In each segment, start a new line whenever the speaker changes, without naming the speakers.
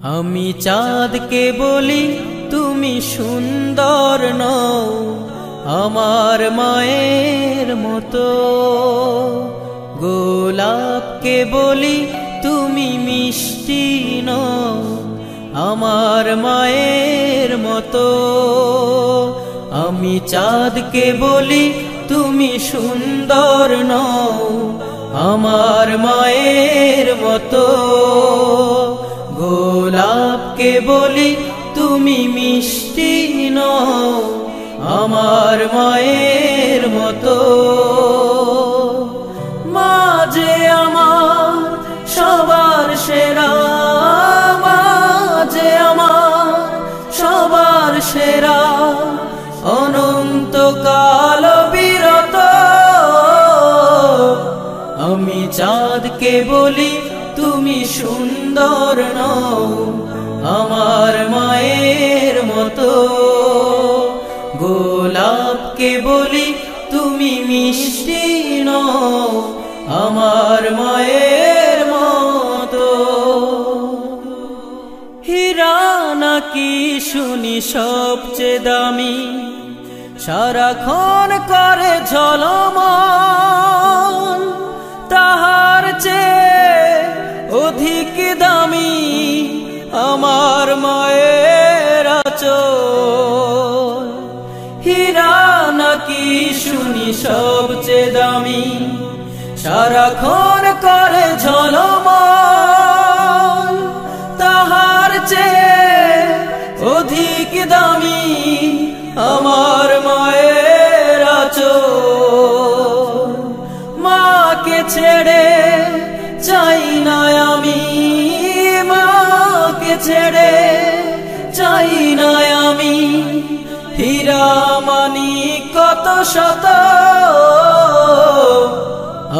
আমি চাঁদকে বলি তুমি সুন্দর নও আমার মায়ের মতো, গোলাপকে বলি তুমি মিষ্টি নও আমার মায়ের মতো। আমি চাঁদকে বলি তুমি সুন্দর নও আমার মায়ের মতো, গোলাপকে বলি তুমি মিষ্টি নও আমার মায়ের মতো। মা যে আমার সবার সেরা, মা যে আমার সবার সেরা, অনন্তকাল বিরত। আমি চাঁদকে বলি তুমি সুন্দর নও আমার মায়ের মতো, গোলাপকে বলি তুমি মিষ্টি নও আমার মায়ের মতো। হীরা নাকি শুনি সবচেয়ে দামি, সারাক্ষণ করে ঝলমল, তাহার চেয়ে অধিক দামি আমার মায়ের আঁচল। হীরা নাকি শুনি সবচেয়ে দামি, সারাক্ষণ করে ঝলমল, তাহার চেয়ে অধিক দামি আমার মায়ের আঁচল। মাকে ছেড়ে চাই না আমি, মাকে ছেড়ে চাই না আমি, হীরা মানিক কত শত।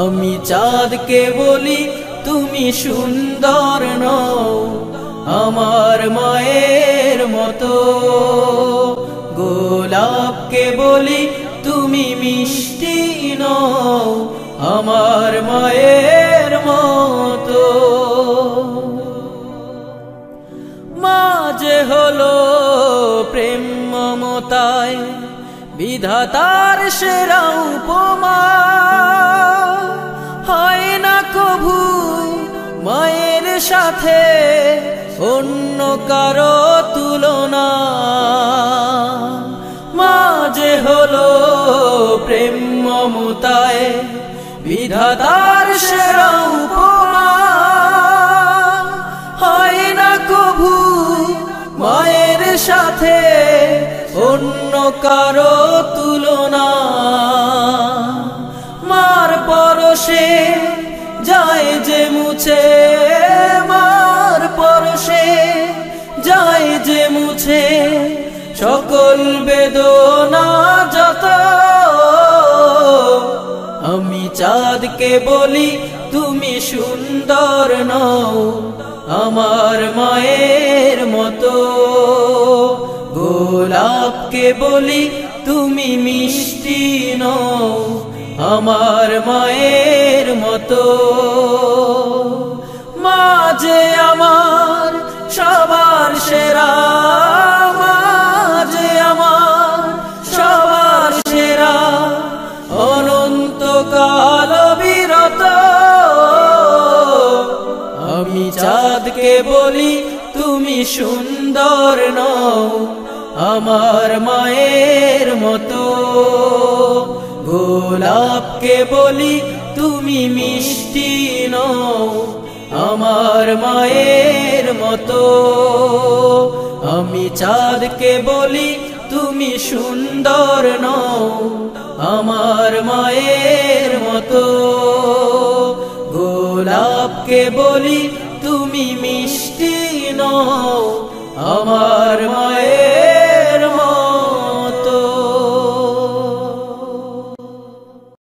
আমি চাঁদকে বলি তুমি সুন্দর নও আমার মায়ের মতো, গোলাপকে বলি তুমি মিষ্টি নও আমার মায়ের মতো। মা যে হলো প্রেম মমতায় বিধাতার সেরা উপমা, হয় না কভু মায়ের সাথে অন্য কারো তুলনা। মা যে হলো প্রেম মমতায় বিধাতার সেরা উপমা, হয় না কভু মায়ের সাথে অন্য কারো তুলনা। মার পরশে যায় যে মুছে, মার পরশে যায় যে মুছে সকল বেদনা যত। আমি চাঁদকে বলি তুমি সুন্দর নও আমার মায়ের মতো, গোলাপকে বলি তুমি মিষ্টি নও আমার মায়ের মতো। মা যে আমার সবার সেরা, মা যে আমার সবার সেরা, অনন্তকাল বিরত। আমি চাঁদকে বলি তুমি সুন্দর নও আমার মায়ের মতো, গোলাপকে বলি তুমি মিষ্টি নও আমার মায়ের মতো। আমি চাঁদকে বলি তুমি সুন্দর নও আমার মায়ের মতো, গোলাপকে বলি তুমি মিষ্টি নও আমার